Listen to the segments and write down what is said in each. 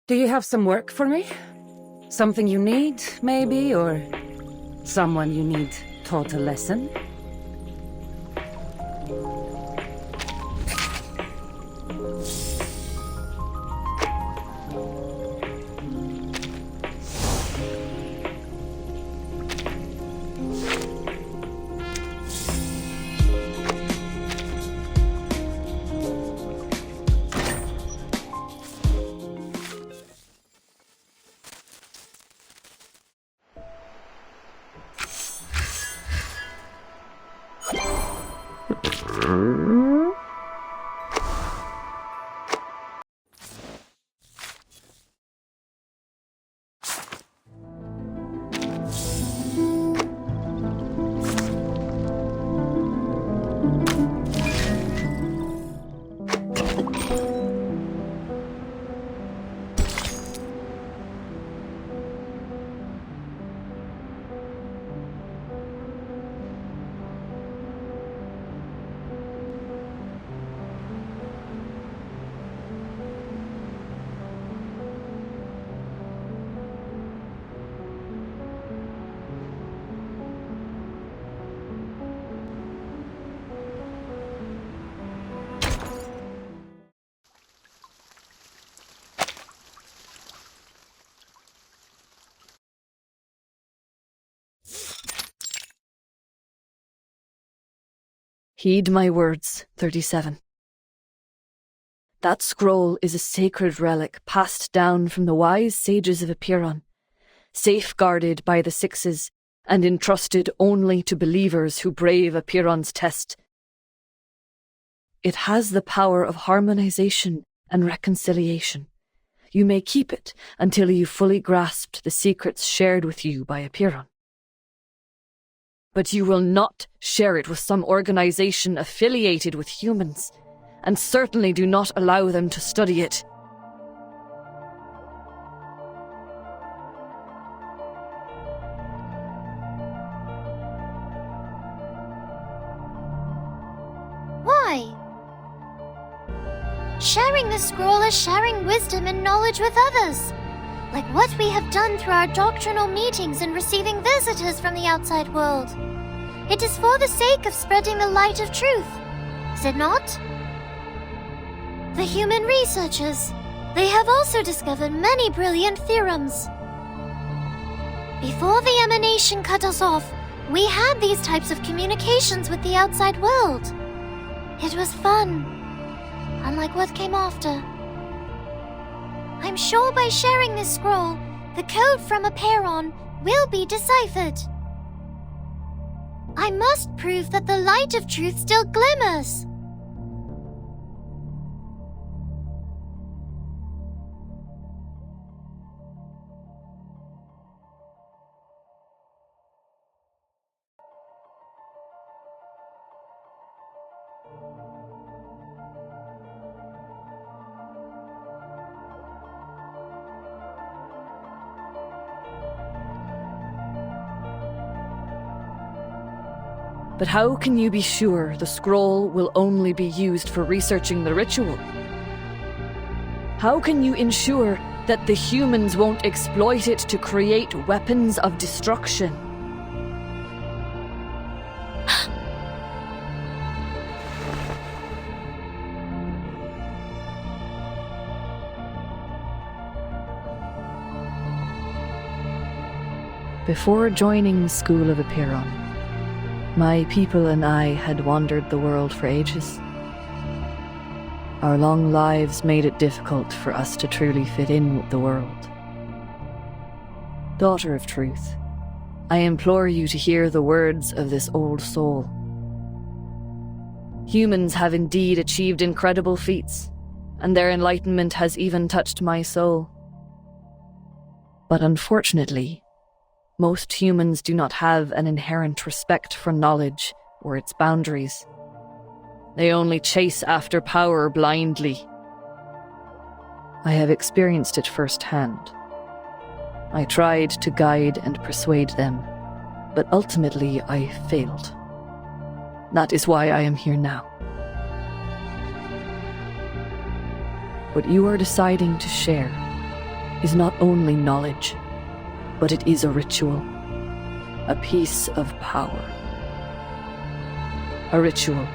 Do you have some work for me? Something you need, maybe, or someone you need taught a lesson? Heed my words, 37. That scroll is a sacred relic passed down from the wise sages of Apiron, safeguarded by the Sixes and entrusted only to believers who brave Apiron's test. It has the power of harmonization and reconciliation. You may keep it until you fully grasped the secrets shared with you by Apiron. But you will not share it with some organization affiliated with humans, and certainly do not allow them to study it. Why? Sharing the scroll is sharing wisdom and knowledge with others, like what we have done through our doctrinal meetings and receiving visitors from the outside world. It is for the sake of spreading the light of truth, is it not? The human researchers, they have also discovered many brilliant theorems. Before the emanation cut us off, we had these types of communications with the outside world. It was fun, unlike what came after. I'm sure by sharing this scroll, the code from Apiron will be deciphered. I must prove that the light of truth still glimmers. But how can you be sure the scroll will only be used for researching the ritual? How can you ensure that the humans won't exploit it to create weapons of destruction? Before joining the School of Apiron, my people and I had wandered the world for ages. Our long lives made it difficult for us to truly fit in with the world. Daughter of Truth, I implore you to hear the words of this old soul. Humans have indeed achieved incredible feats, and their enlightenment has even touched my soul. But unfortunately, most humans do not have an inherent respect for knowledge or its boundaries. They only chase after power blindly. I have experienced it firsthand. I tried to guide and persuade them, but ultimately I failed. That is why I am here now. What you are deciding to share is not only knowledge, but it is a ritual, a piece of power. A ritual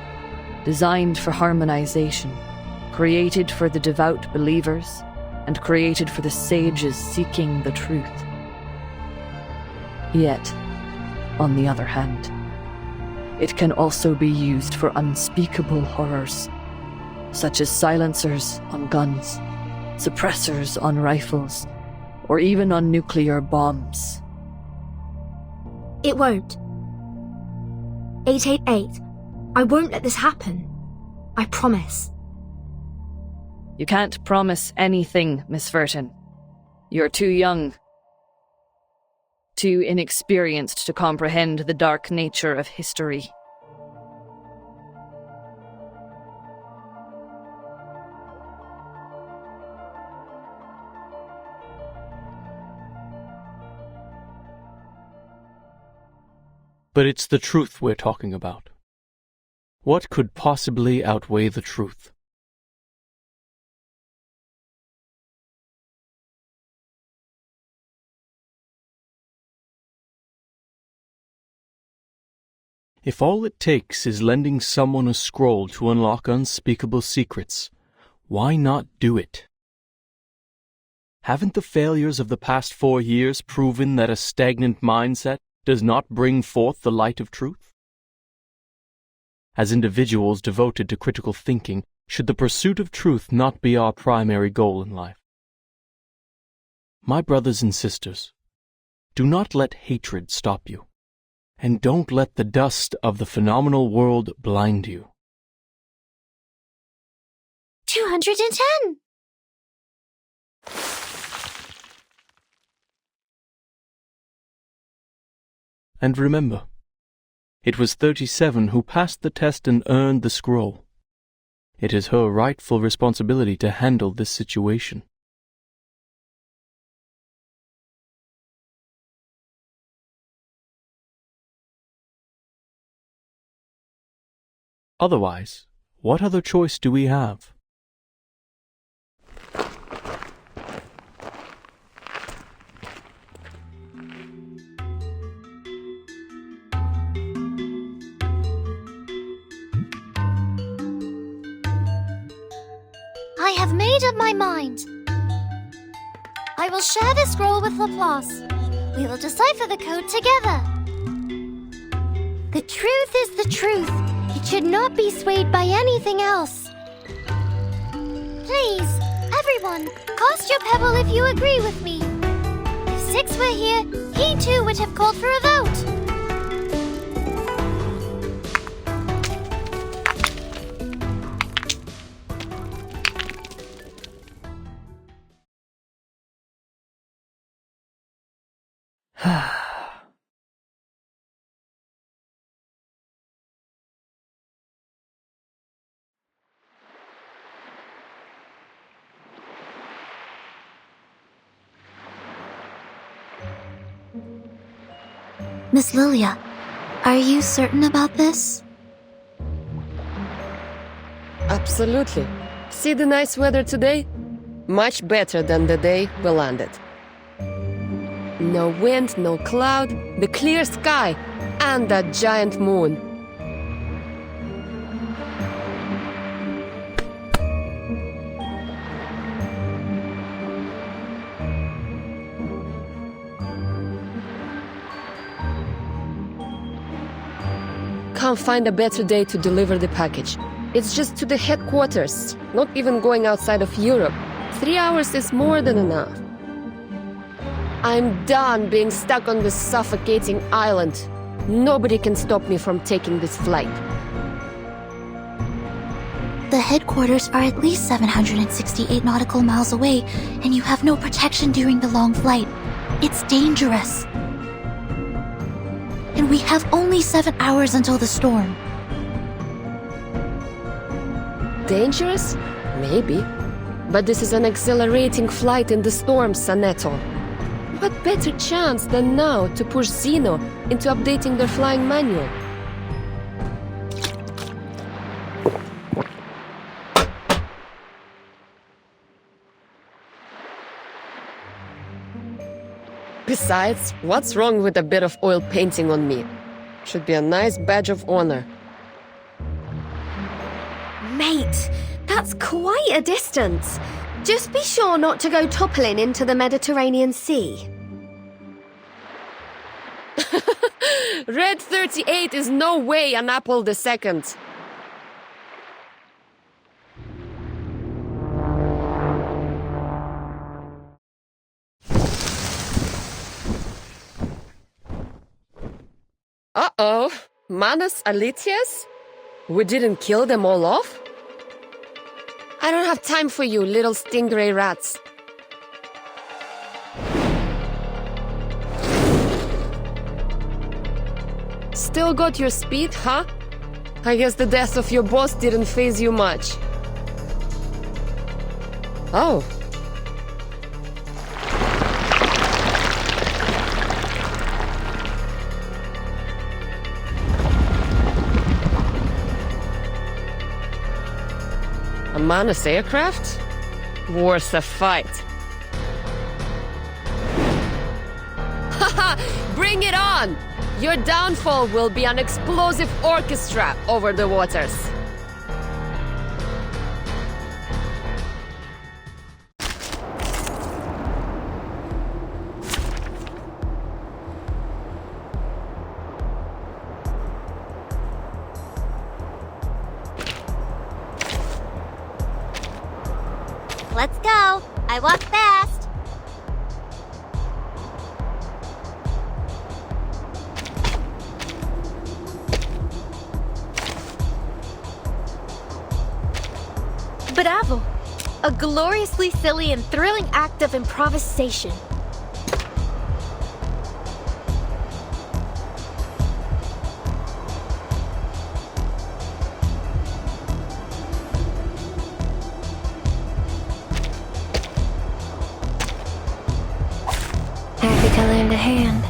designed for harmonization, created for the devout believers, and created for the sages seeking the truth. Yet, on the other hand, it can also be used for unspeakable horrors, such as silencers on guns, suppressors on rifles, or even on nuclear bombs. It won't. 888. I won't let this happen. I promise. You can't promise anything, Miss Verton. You're too young, too inexperienced to comprehend the dark nature of history. But it's the truth we're talking about. What could possibly outweigh the truth? If all it takes is lending someone a scroll to unlock unspeakable secrets, why not do it? Haven't the failures of the past 4 years proven that a stagnant mindset does not bring forth the light of truth? As individuals devoted to critical thinking, should the pursuit of truth not be our primary goal in life? My brothers and sisters, do not let hatred stop you. And don't let the dust of the phenomenal world blind you. 210! And remember, it was 37 who passed the test and earned the scroll. It is her rightful responsibility to handle this situation. Otherwise, what other choice do we have? I have made up my mind. I will share the scroll with Laplace. We will decipher the code together. The truth is the truth. It should not be swayed by anything else. Please, everyone, cast your pebble if you agree with me. If Six were here, he too would have called for a vote. Miss Lilia, are you certain about this? Absolutely. See the nice weather today? Much better than the day we landed. No wind, no cloud, the clear sky, and that giant moon. Can't find a better day to deliver the package. It's just to the headquarters, not even going outside of Europe. 3 hours is more than enough. I'm done being stuck on this suffocating island. Nobody can stop me from taking this flight. The headquarters are at least 768 nautical miles away, and you have no protection during the long flight. It's dangerous. And we have only 7 hours until the storm. Dangerous? Maybe. But this is an exhilarating flight in the storm, Saneto. What better chance than now to push Xeno into updating their flying manual? Besides, what's wrong with a bit of oil painting on me? Should be a nice badge of honor. Mate, that's quite a distance. Just be sure not to go toppling into the Mediterranean Sea. Red 38 is no way an Apple II. Uh-oh. Manus Alitius? We didn't kill them all off? I don't have time for you, little stingray rats. Still got your speed, huh? I guess the death of your boss didn't faze you much. Oh. A Manus aircraft? Worth a fight. Haha! Bring it on! Your downfall will be an explosive orchestra over the waters. Let's go. I walk fast. Bravo! A gloriously silly and thrilling act of improvisation. Happy to lend a hand.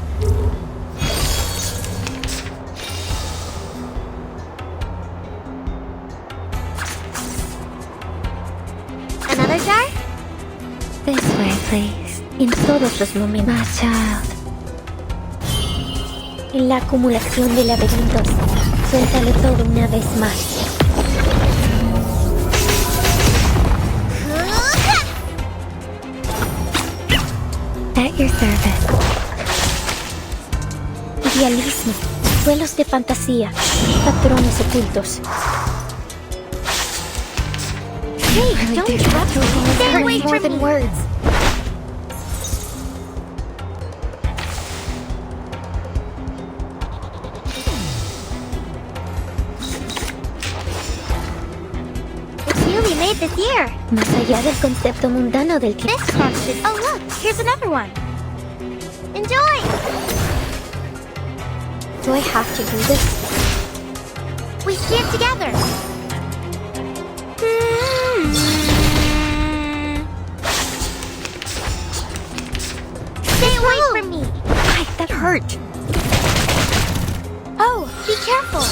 Another jar? This way, please. En todos los momentos. My child. En la acumulación de laberintos, suéltalo todo una vez más. At your service. Idealismo, duelos de fantasía, patrones ocultos. Hey, don't interrupt. Stay away more from than me. words. It's newly made this year. Más allá del concepto mundano del This constant. Oh, look, here's another one. Enjoy! Do I have to do this? We see it together. Stay away from me. Ay, that hurt. Oh, be careful.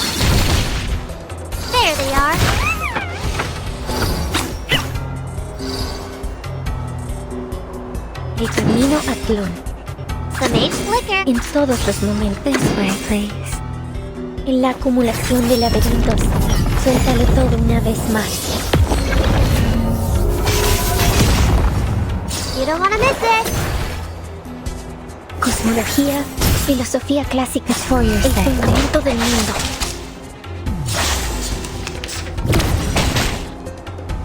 There they are. El camino a Tlón. Some age flicker. En todos los momentos. This way, please. En la acumulación de laberintos, suéltalo todo una vez más. You don't want to miss it. Cosmología, filosofía clásica, el fundamento del mundo.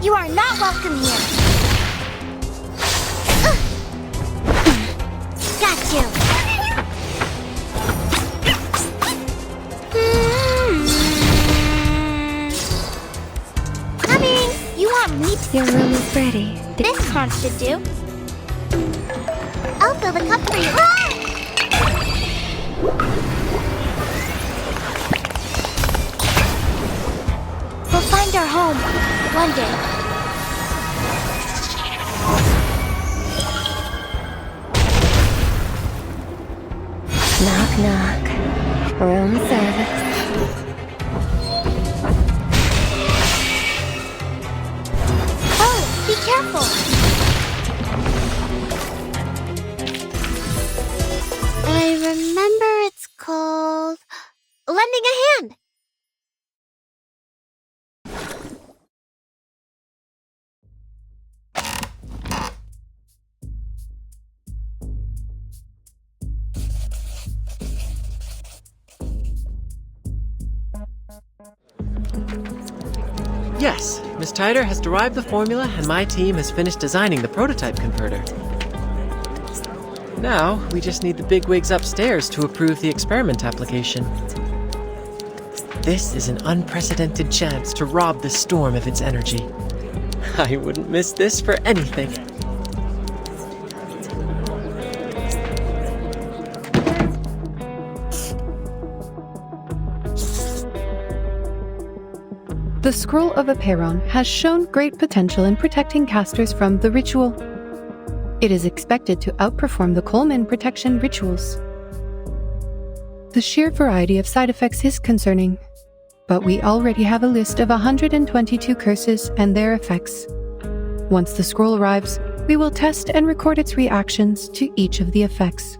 You are not welcome here. Got you. Coming. You want me to? Your room is ready. This conch should do. I'll fill the cup for you. We'll find our home one day. Knock, knock. Room service. Oh, be careful. Yes, Miss Tyder has derived the formula and my team has finished designing the prototype converter. Now, we just need the bigwigs upstairs to approve the experiment application. This is an unprecedented chance to rob the storm of its energy. I wouldn't miss this for anything. The Scroll of Aperon has shown great potential in protecting casters from the ritual. It is expected to outperform the Coleman protection rituals. The sheer variety of side effects is concerning, but we already have a list of 122 curses and their effects. Once the scroll arrives, we will test and record its reactions to each of the effects.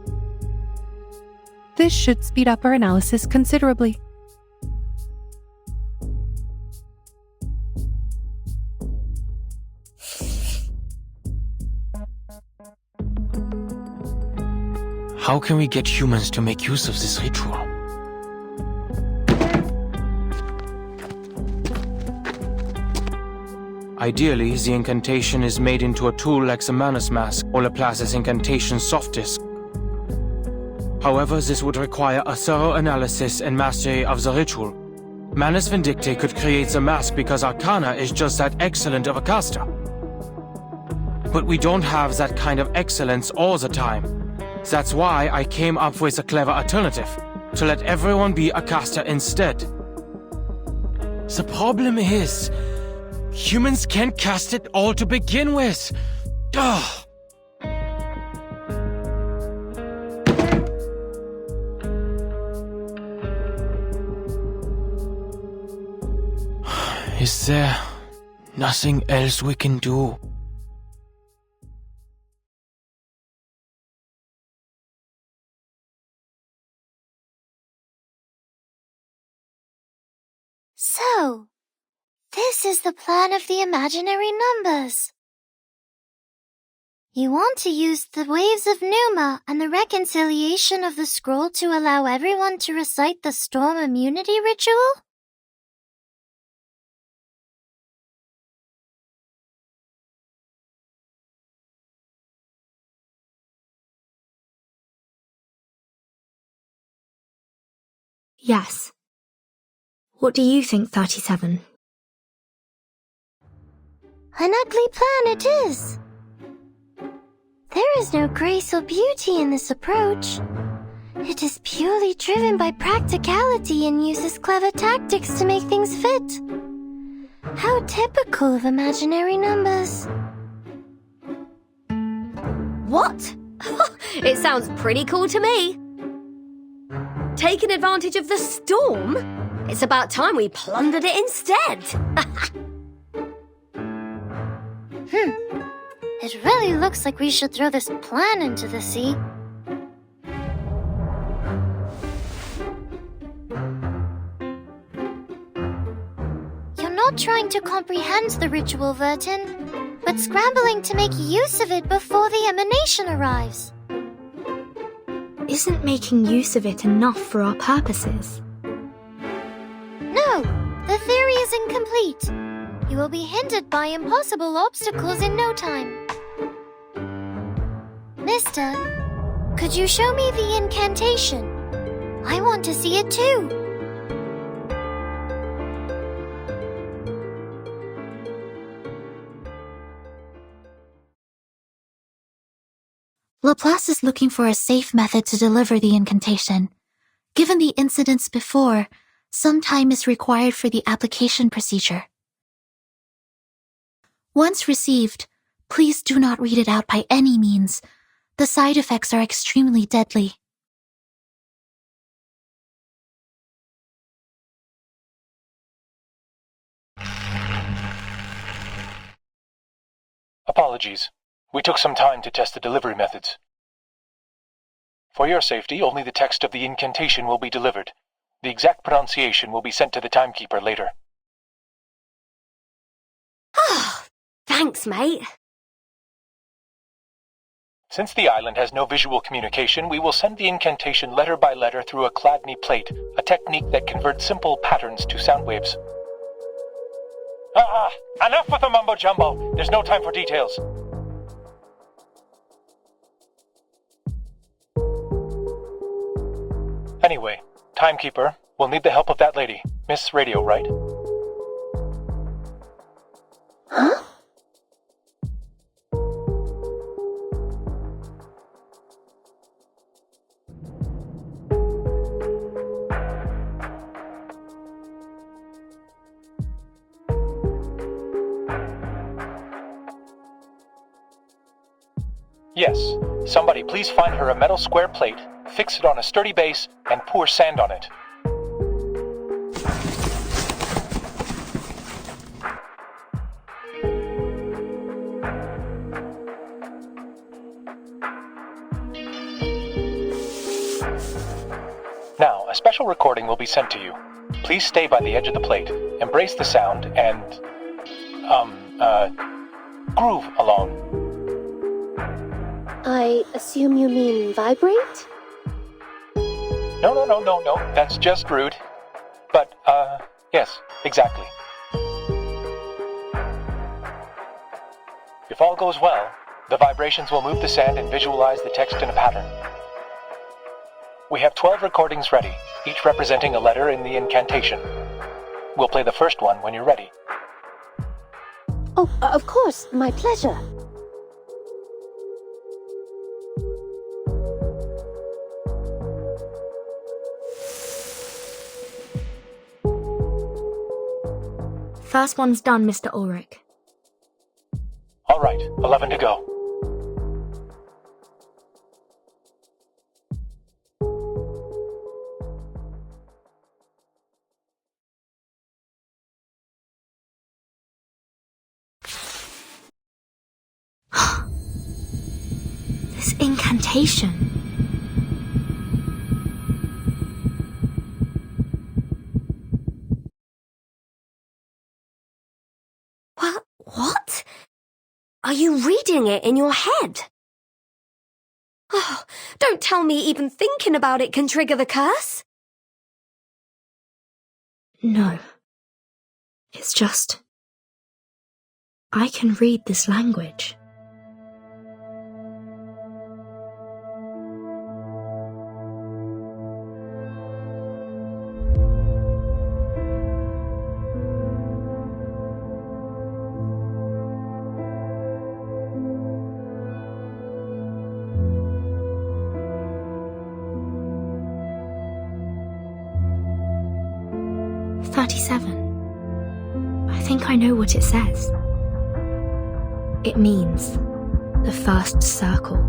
This should speed up our analysis considerably. How can we get humans to make use of this ritual? Ideally, the incantation is made into a tool like the Manus Mask or Laplace's incantation soft disk. However, this would require a thorough analysis and mastery of the ritual. Manus Vindicte could create the mask because Arcana is just that excellent of a caster. But we don't have that kind of excellence all the time. That's why I came up with a clever alternative, to let everyone be a caster instead. The problem is, humans can't cast it all to begin with. Ugh. Is there nothing else we can do? So, this is the plan of the imaginary numbers. You want to use the waves of Numa and the reconciliation of the scroll to allow everyone to recite the storm immunity ritual? Yes. What do you think, 37? An ugly plan it is. There is no grace or beauty in this approach. It is purely driven by practicality and uses clever tactics to make things fit. How typical of imaginary numbers. What? It sounds pretty cool to me. Taking advantage of the storm? It's about time we plundered it instead. It really looks like we should throw this plan into the sea. You're not trying to comprehend the ritual, Vertin, but scrambling to make use of it before the emanation arrives. Isn't making use of it enough for our purposes? No, the theory is incomplete. You will be hindered by impossible obstacles in no time. Mister, could you show me the incantation? I want to see it too. Laplace is looking for a safe method to deliver the incantation. Given the incidents before, some time is required for the application procedure. Once received, please do not read it out by any means. The side effects are extremely deadly. Apologies. We took some time to test the delivery methods. For your safety, only the text of the incantation will be delivered. The exact pronunciation will be sent to the timekeeper later. Ah, thanks, mate. Since the island has no visual communication, we will send the incantation letter by letter through a Chladni plate, a technique that converts simple patterns to sound waves. Enough with the mumbo-jumbo. There's no time for details. Anyway, Timekeeper, we'll need the help of that lady. Miss Radio, right? Huh? Yes. Somebody please find her a metal square plate, fix it on a sturdy base, and pour sand on it. Now, a special recording will be sent to you. Please stay by the edge of the plate, embrace the sound, and, groove along. I assume you mean vibrate? No. That's just rude. But, yes, exactly. If all goes well, the vibrations will move the sand and visualize the text in a pattern. We have 12 recordings ready, each representing a letter in the incantation. We'll play the first one when you're ready. Oh, of course, my pleasure. First one's done, Mr. Ulrich. All right, 11 to go. This incantation. What? Are you reading it in your head? Oh, don't tell me even thinking about it can trigger the curse. No. It's just... I can read this language. I think I know what it says. It means the first circle.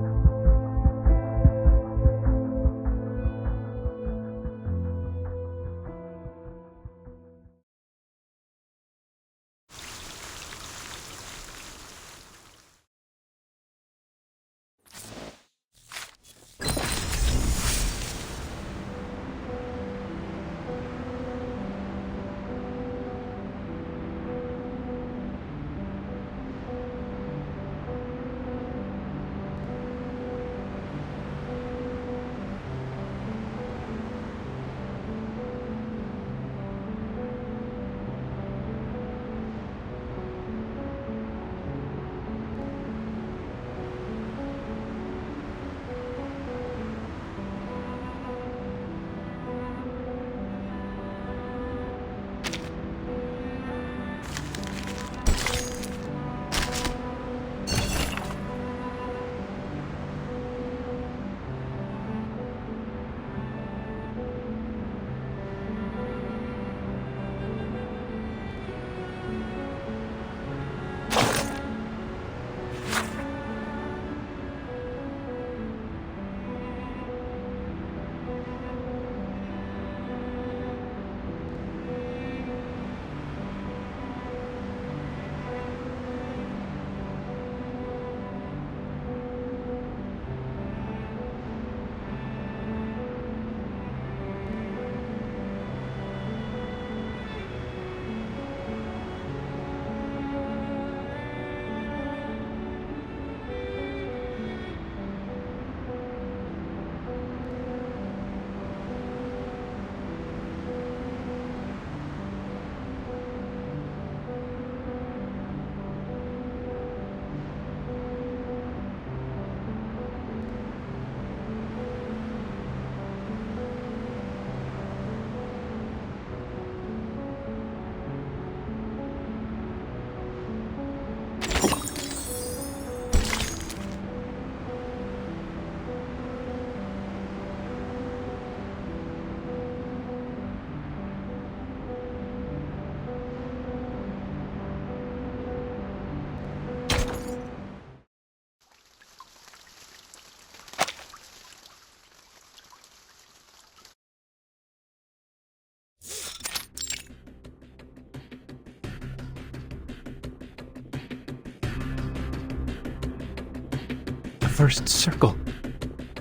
first circle.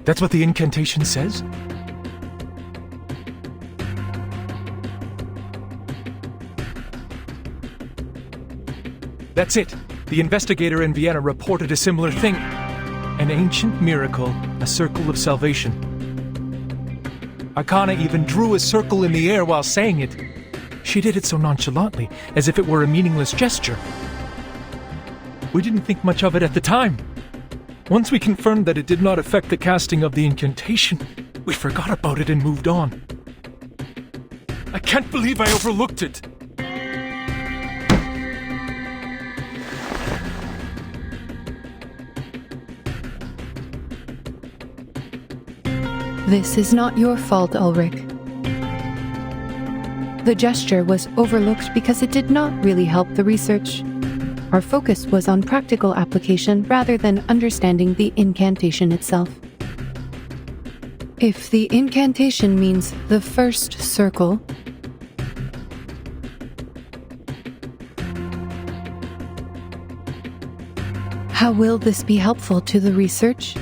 That's what the incantation says? That's it. The investigator in Vienna reported a similar thing. An ancient miracle, a circle of salvation. Akana even drew a circle in the air while saying it. She did it so nonchalantly, as if it were a meaningless gesture. We didn't think much of it at the time. Once we confirmed that it did not affect the casting of the incantation, we forgot about it and moved on. I can't believe I overlooked it. This is not your fault, Ulrich. The gesture was overlooked because it did not really help the research. Our focus was on practical application rather than understanding the incantation itself. If the incantation means the first circle, how will this be helpful to the research?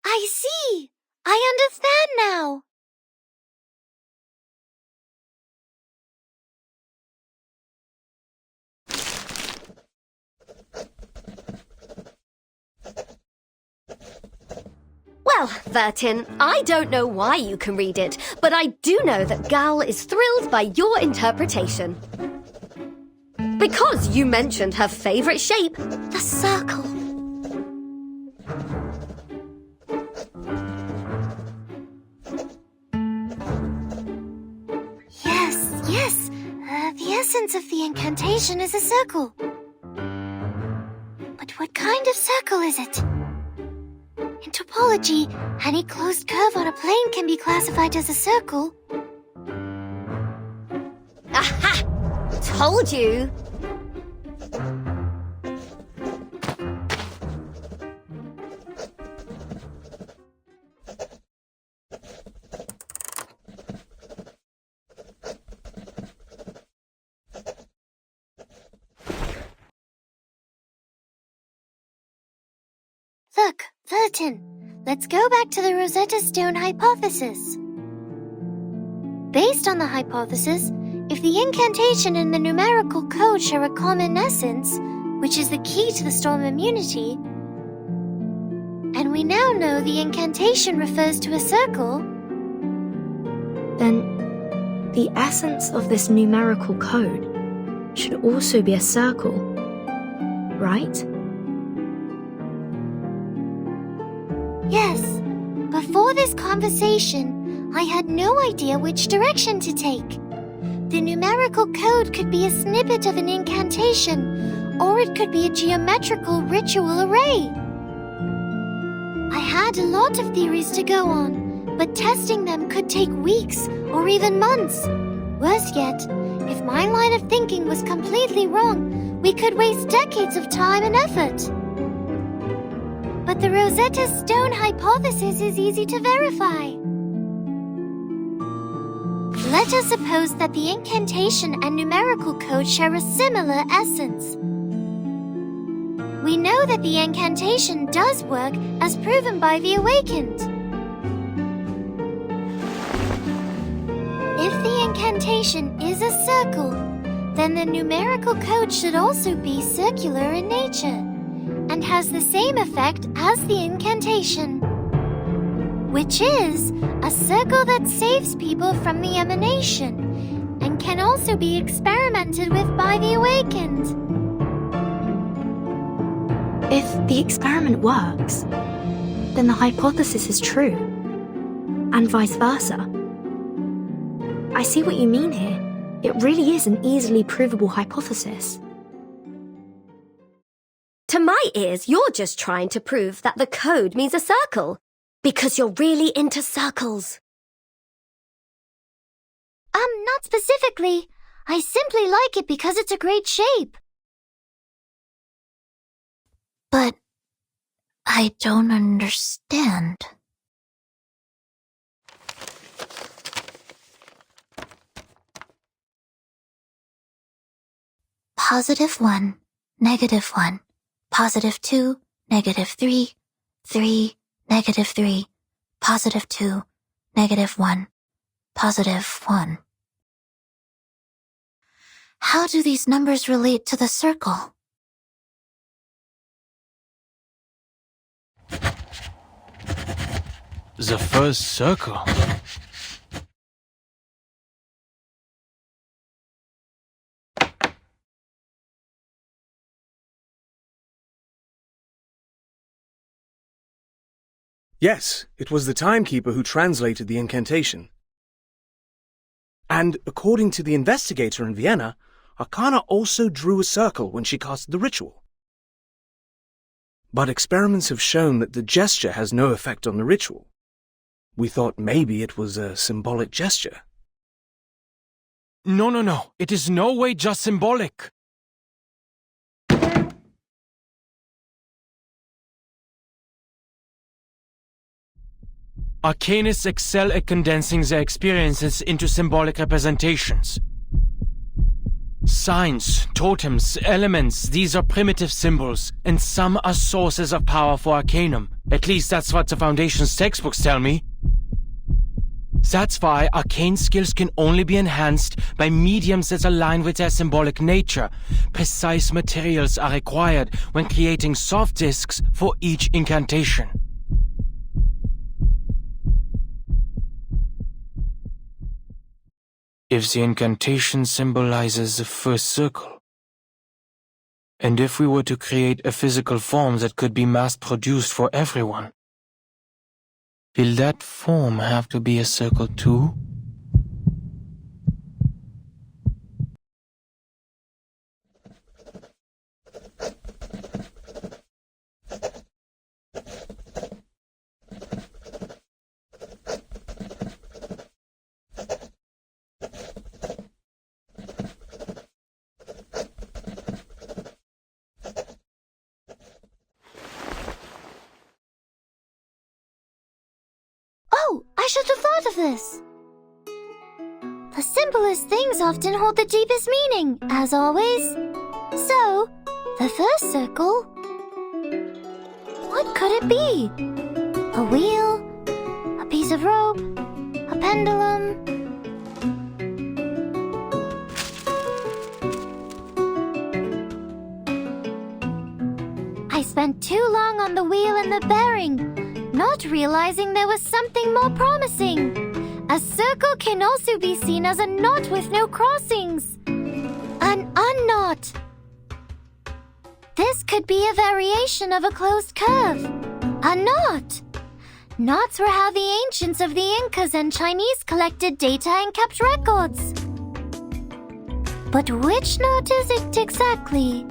I see! I understand now! Well, Vertin, I don't know why you can read it, but I do know that Gal is thrilled by your interpretation. Because you mentioned her favorite shape, the circle. Yes. The essence of the incantation is a circle. But what kind of circle is it? In topology, any closed curve on a plane can be classified as a circle. Aha! Told you! Look, Vertin, let's go back to the Rosetta Stone hypothesis. Based on the hypothesis, if the incantation and the numerical code share a common essence, which is the key to the storm immunity, and we now know the incantation refers to a circle, then the essence of this numerical code should also be a circle, right? Yes. Before this conversation, I had no idea which direction to take. The numerical code could be a snippet of an incantation, or it could be a geometrical ritual array. I had a lot of theories to go on, but testing them could take weeks or even months. Worse yet, if my line of thinking was completely wrong, we could waste decades of time and effort. But the Rosetta Stone hypothesis is easy to verify. Let us suppose that the incantation and numerical code share a similar essence. We know that the incantation does work as proven by the Awakened. If the incantation is a circle, then the numerical code should also be circular in nature and has the same effect as the incantation, which is a circle that saves people from the emanation and can also be experimented with by the Awakened. If the experiment works, then the hypothesis is true, and vice versa. I see what you mean here. It really is an easily provable hypothesis. To my ears, you're just trying to prove that the code means a circle, because you're really into circles. Not specifically. I simply like it because it's a great shape. But I don't understand. +1, -1, +2, -3, 3, -3, +2, -1, +1. How do these numbers relate to the circle? The first circle. Yes, it was the timekeeper who translated the incantation. And according to the investigator in Vienna, Arcana also drew a circle when she cast the ritual. But experiments have shown that the gesture has no effect on the ritual. We thought maybe it was a symbolic gesture. No. It is no way just symbolic. Arcanists excel at condensing their experiences into symbolic representations. Signs, totems, elements, these are primitive symbols, and some are sources of power for Arcanum. At least that's what the Foundation's textbooks tell me. That's why arcane skills can only be enhanced by mediums that align with their symbolic nature. Precise materials are required when creating soft discs for each incantation. If the incantation symbolizes the first circle, and if we were to create a physical form that could be mass-produced for everyone, will that form have to be a circle too? Oh, I should have thought of this. The simplest things often hold the deepest meaning, as always. So, the first circle... What could it be? A wheel? A piece of rope? A pendulum? I spent too long on the wheel and the bearing, not realizing there was something more promising. A circle can also be seen as a knot with no crossings. An unknot. This could be a variation of a closed curve. A knot. Knots were how the ancients of the Incas and Chinese collected data and kept records. But which knot is it exactly?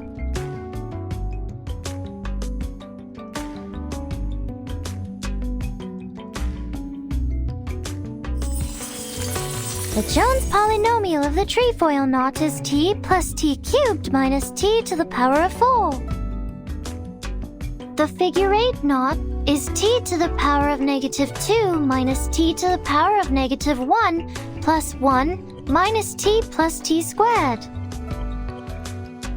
The Jones polynomial of the trefoil knot is t plus t cubed minus t to the power of 4. The figure 8 knot is t to the power of -2 minus t to the power of -1 plus 1 minus t plus t squared.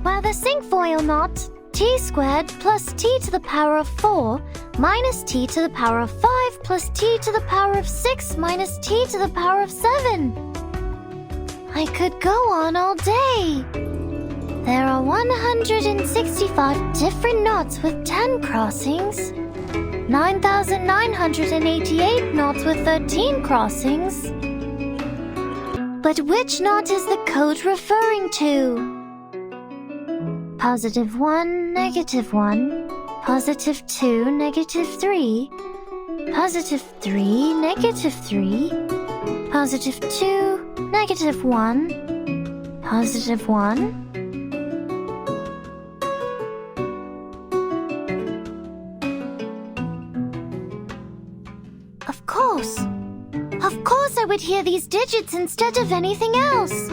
While the cinquefoil knot, t squared plus t to the power of 4 minus t to the power of 5 plus t to the power of 6 minus t to the power of 7. I could go on all day. There are 165 different knots with 10 crossings, 9,988 knots with 13 crossings. But which knot is the code referring to? +1, -1, +2, -3, +3, -3, +2, -1, +1. Of course I would hear these digits instead of anything else.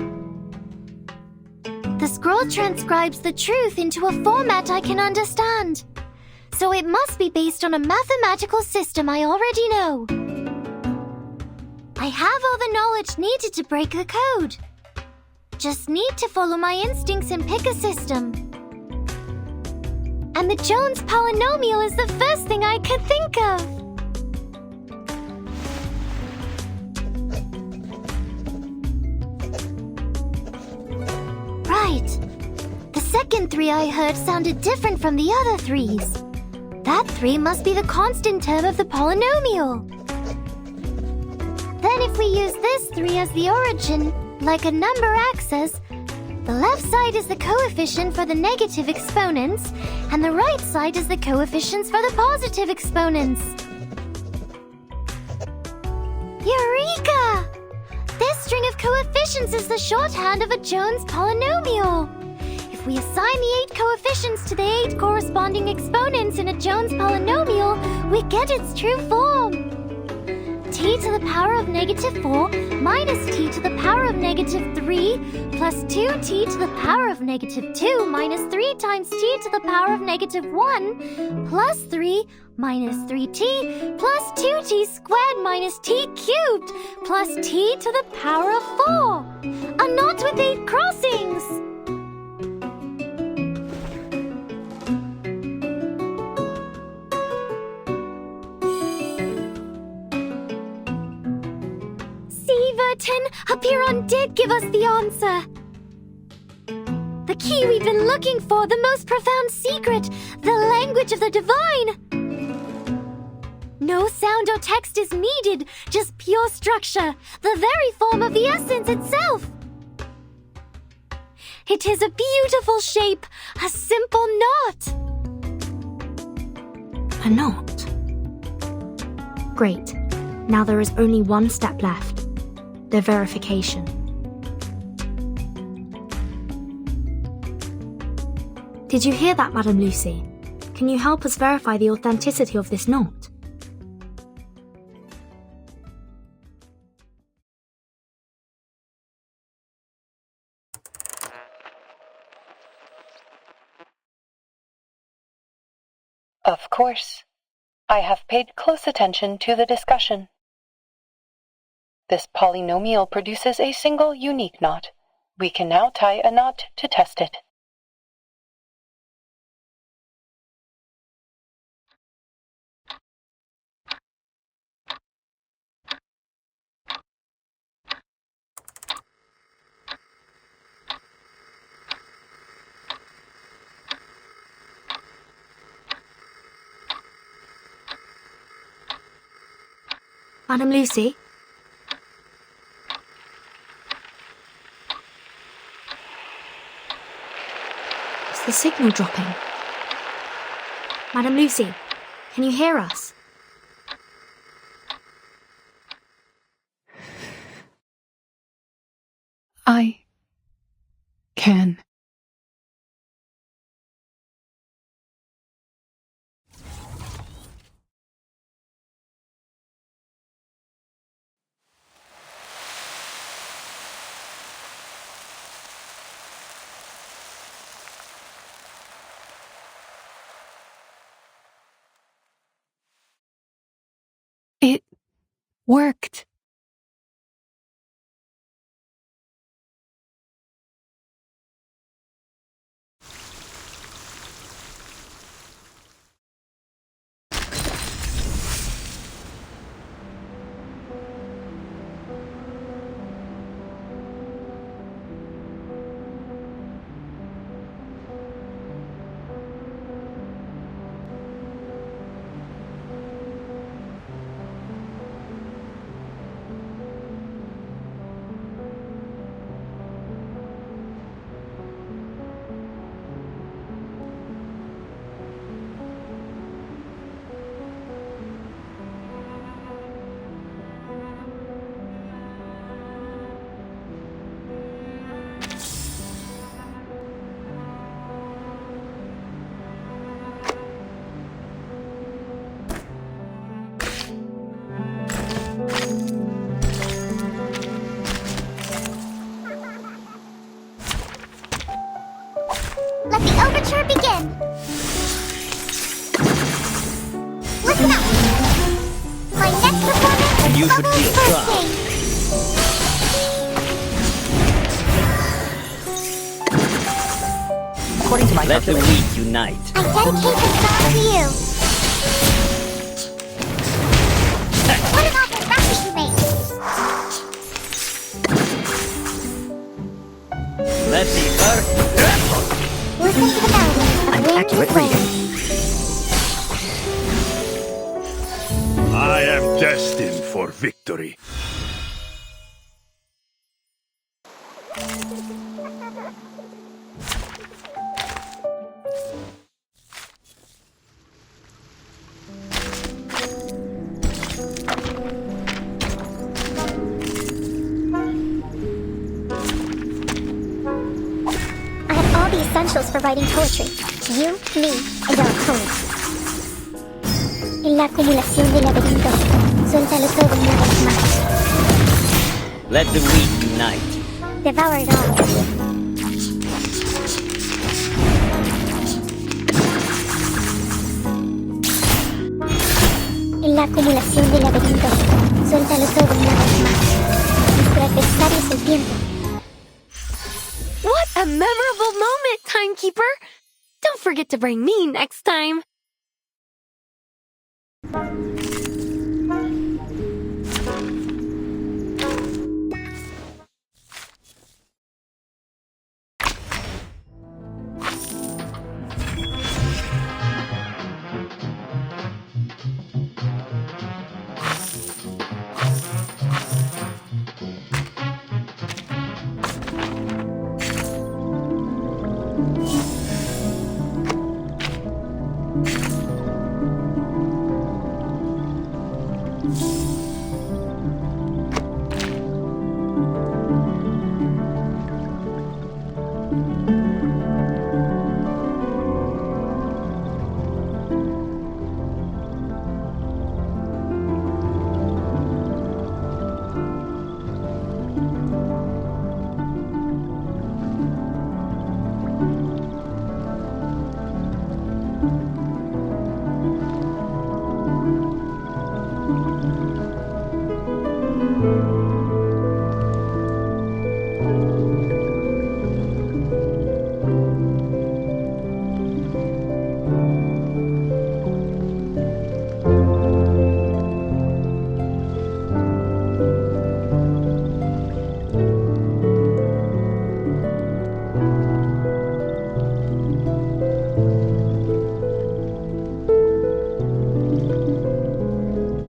The scroll transcribes the truth into a format I can understand. So it must be based on a mathematical system I already know. I have all the knowledge needed to break the code. Just need to follow my instincts and pick a system. And the Jones polynomial is the first thing I could think of. Right. The second 3 I heard sounded different from the other 3s. That 3 must be the constant term of the polynomial. Then if we use this 3 as the origin, like a number axis, the left side is the coefficient for the negative exponents, and the right side is the coefficients for the positive exponents. Eureka! This string of coefficients is the shorthand of a Jones polynomial. If we assign the 8 coefficients to the 8 corresponding exponents in a Jones polynomial, we get its true form. T to the power of -4 minus t to the power of -3 plus 2t to the power of -2 minus 3 times t to the power of -1 plus 3 minus 3t plus 2t squared minus t cubed plus t to the power of 4. A knot with 8 crossings! Apiron did give us the answer. The key we've been looking for, the most profound secret, the language of the divine. No sound or text is needed, just pure structure, the very form of the essence itself. It is a beautiful shape, a simple knot. A knot? Great. Now there is only one step left. The verification. Did you hear that, Madam Lucy? Can you help us verify the authenticity of this knot? Of course. I have paid close attention to the discussion. This polynomial produces a single unique knot. We can now tie a knot to test it. Madam Lucy? The signal dropping. Madam Lucy, can you hear us? I can. It worked. Let the overture begin. Listen up. My next performance is Bubble's birthday. According to my Let the weak unite. I dedicate this song to you. What an awful racket you made. Let the earth... Listen to the melody of An wind accurate and rain. reading. I am destined for victory. I have all the essentials for writing poetry. You, me, and our opponent. En la acumulación de laberintos, suéltalo todo una vez más. Let the weak unite. Devour it all. En la acumulación de laberintos, suéltalo todo una vez más. Nuestro adversario es el tiempo. What a memorable moment, Timekeeper! Don't forget to bring me next time.